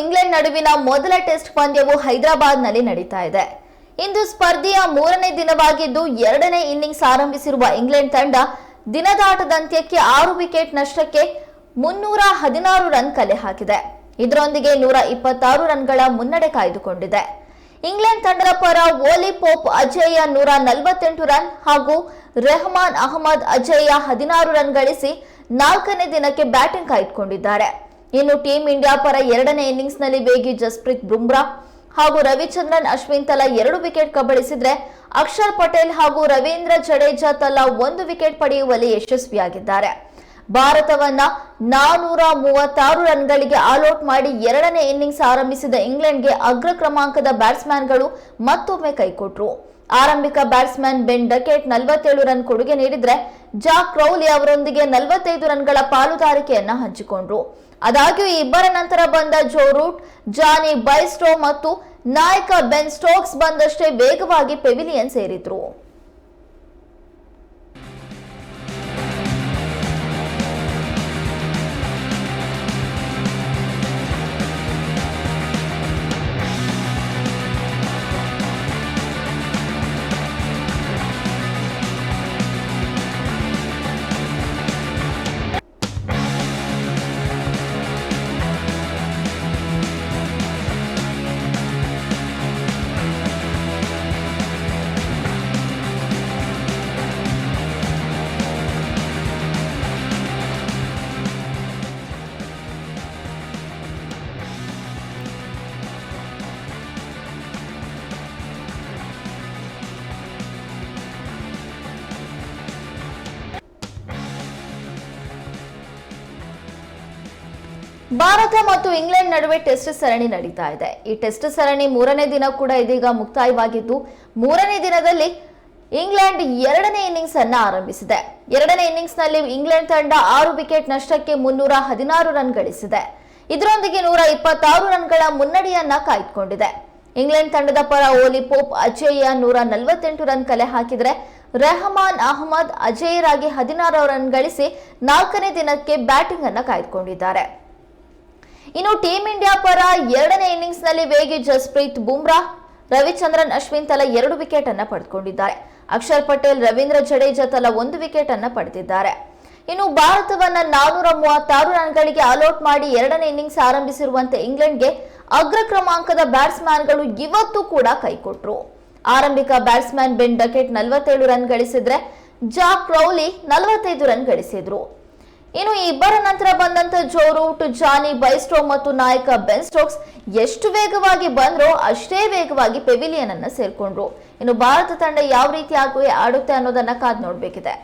England ನಡುವಿನ ಮೊದಲ test ಪಂದ್ಯವು ಹೈದರಾಬಾದ್ನಲ್ಲಿ ನಡೀತಾ ಇದೆ. ಇಂದು ಸ್ಪರ್ಧೆಯ 3ನೇ ದಿನವಾಗಿದ್ದು 2ನೇ ಇನ್ನಿಂಗ್ಸ್ ಆರಂಭಿಸಿರುವ ಇಂಗ್ಲೆಂಡ್ ತಂಡ ದಿನದಾಟದಂತ್ಯಕ್ಕೆ 6 ವಿಕೆಟ್ ನಷ್ಟಕ್ಕೆ 316 ರನ್ ಕಲೆ ಹಾಕಿದೆ. ಇದರೊಂದಿಗೆ 126 ರನ್ಗಳ ಮುನ್ನಡೆ ಕಾಯ್ದುಕೊಂಡಿದೆ. ಇಂಗ್ಲೆಂಡ್ ತಂಡದ ಪರ ಓಲಿ ಪೋಪ್ ಅಜೇಯ 148 ರನ್ ಹಾಗೂ ರೆಹಮಾನ್ ಅಹಮದ್ ಅಜೇಯ 16 ರನ್ ಗಳಿಸಿ 4ನೇ ದಿನಕ್ಕೆ ಬ್ಯಾಟಿಂಗ್ ಕಾಯ್ದುಕೊಂಡಿದ್ದಾರೆ. ಇನ್ನು ಟೀಂ ಇಂಡಿಯಾ ಪರ 2ನೇ ಇನ್ನಿಂಗ್ಸ್ನಲ್ಲಿ ವೇಗಿ ಜಸ್ಪ್ರೀತ್ ಬುಮ್ರಾ ಹಾಗೂ ರವಿಚಂದ್ರನ್ ಅಶ್ವಿನ್ ತಲಾ 2 ವಿಕೆಟ್ ಕಬಳಿಸಿದ್ರೆ ಅಕ್ಷರ್ ಪಟೇಲ್ ಹಾಗೂ ರವೀಂದ್ರ ಜಡೇಜಾ ತಲಾ 1 ವಿಕೆಟ್ ಪಡೆಯುವಲ್ಲಿ ಯಶಸ್ವಿಯಾಗಿದ್ದಾರೆ. ಭಾರತವನ್ನ 436 ರನ್ಗಳಿಗೆ ಆಲ್ಔಟ್ ಮಾಡಿ 2ನೇ ಇನ್ನಿಂಗ್ಸ್ ಆರಂಭಿಸಿದ ಇಂಗ್ಲೆಂಡ್ಗೆ ಅಗ್ರ ಕ್ರಮಾಂಕದ ಬ್ಯಾಟ್ಸ್ಮನ್ಗಳು ಮತ್ತೊಮ್ಮೆ ಕೈಕೊಟ್ರು. ಆರಂಭಿಕ ಬ್ಯಾಟ್ಸ್ಮನ್ ಬೆನ್ ಡಕೆಟ್ 47 ರನ್ ಕೊಡುಗೆ ನೀಡಿದ್ರೆ ಜಾಕ್ ಕ್ರೌಲಿ ಅವರೊಂದಿಗೆ 45 ರನ್ಗಳ ಪಾಲುದಾರಿಕೆಯನ್ನ ಹಂಚಿಕೊಂಡ್ರು. ಆದಾಗ್ಯೂ ಈ ಇಬ್ಬರ ನಂತರ ಬಂದ ಜೋ ರೂಟ್, ಜಾನಿ ಬೈಸ್ಟೋ ಮತ್ತು ನಾಯಕ ಬೆನ್ ಸ್ಟೋಕ್ಸ್ ಬಂದಷ್ಟೇ ವೇಗವಾಗಿ ಪೆವಿಲಿಯನ್ ಸೇರಿದ್ರು. ಭಾರತ ಮತ್ತು ಇಂಗ್ಲೆಂಡ್ ನಡುವೆ ಟೆಸ್ಟ್ ಸರಣಿ ನಡೀತಾ ಇದೆ. ಈ ಟೆಸ್ಟ್ ಸರಣಿ 3ನೇ ದಿನ ಕೂಡ ಇದೀಗ ಮುಕ್ತಾಯವಾಗಿದ್ದು 3ನೇ ದಿನದಲ್ಲಿ ಇಂಗ್ಲೆಂಡ್ 2ನೇ ಇನ್ನಿಂಗ್ಸ್ ಅನ್ನ ಆರಂಭಿಸಿದೆ. 2ನೇ ಇನ್ನಿಂಗ್ಸ್ ನಲ್ಲಿ ಇಂಗ್ಲೆಂಡ್ ತಂಡ 6 ವಿಕೆಟ್ ನಷ್ಟಕ್ಕೆ 316 ರನ್ ಗಳಿಸಿದೆ. ಇದರೊಂದಿಗೆ 126 ರನ್ಗಳ ಮುನ್ನಡೆಯನ್ನ ಕಾಯ್ದುಕೊಂಡಿದೆ. ಇಂಗ್ಲೆಂಡ್ ತಂಡದ ಪರ ಓಲಿ ಪೋಪ್ ಅಜೇಯ 148 ರನ್ ಕಲೆ ಹಾಕಿದ್ರೆ ರೆಹಮಾನ್ ಅಹಮದ್ ಅಜೇಯರಾಗಿ 16 ರನ್ ಗಳಿಸಿ 4ನೇ ದಿನಕ್ಕೆ ಬ್ಯಾಟಿಂಗ್ ಅನ್ನ ಕಾಯ್ದುಕೊಂಡಿದ್ದಾರೆ. ಇನ್ನು ಟೀಂ ಇಂಡಿಯಾ ಪರ 2ನೇ ಇನ್ನಿಂಗ್ಸ್ ನಲ್ಲಿ ವೇಗಿ ಜಸ್ಪ್ರೀತ್ ಬುಮ್ರಾ, ರವಿಚಂದ್ರನ್ ಅಶ್ವಿನ್ ತಲಾ 2 ವಿಕೆಟ್ ಅನ್ನ ಪಡೆದುಕೊಂಡಿದ್ದಾರೆ. ಅಕ್ಷರ್ ಪಟೇಲ್, ರವೀಂದ್ರ ಜಡೇಜಾ ತಲಾ 1 ವಿಕೆಟ್ ಅನ್ನ ಪಡೆದಿದ್ದಾರೆ. ಇನ್ನು ಭಾರತವನ್ನ 436 ರನ್ಗಳಿಗೆ ಆಲ್ಔಟ್ ಮಾಡಿ 2ನೇ ಇನ್ನಿಂಗ್ಸ್ ಆರಂಭಿಸಿರುವಂತೆ ಇಂಗ್ಲೆಂಡ್ಗೆ ಅಗ್ರ ಕ್ರಮಾಂಕದ ಬ್ಯಾಟ್ಸ್ಮನ್ಗಳು ಇವತ್ತು ಕೂಡ ಕೈಕೊಟ್ರು. ಆರಂಭಿಕ ಬ್ಯಾಟ್ಸ್ಮನ್ ಬೆನ್ ಡಕೆಟ್ 47 ರನ್ ಗಳಿಸಿದ್ರೆ ಜಾಕ್ ಕ್ರೌಲಿ 45 ರನ್ ಗಳಿಸಿದ್ರು. ಇನ್ನು ಈ ಇಬ್ಬರ ನಂತರ ಬಂದಂತ ಜೋ ರೂಟ್, ಜಾನಿ ಬೈಸ್ಟೋ ಮತ್ತು ನಾಯಕ ಬೆನ್ ಸ್ಟೋಕ್ಸ್ ಎಷ್ಟು ವೇಗವಾಗಿ ಬಂದ್ರೋ ಅಷ್ಟೇ ವೇಗವಾಗಿ ಪೆವಿಲಿಯನ್ ಅನ್ನ ಸೇರ್ಕೊಂಡ್ರು. ಇನ್ನು ಭಾರತ ತಂಡ ಯಾವ ರೀತಿ ಆಡುತ್ತೆ ಅನ್ನೋದನ್ನ ಕಾದ್ ನೋಡ್ಬೇಕಿದೆ.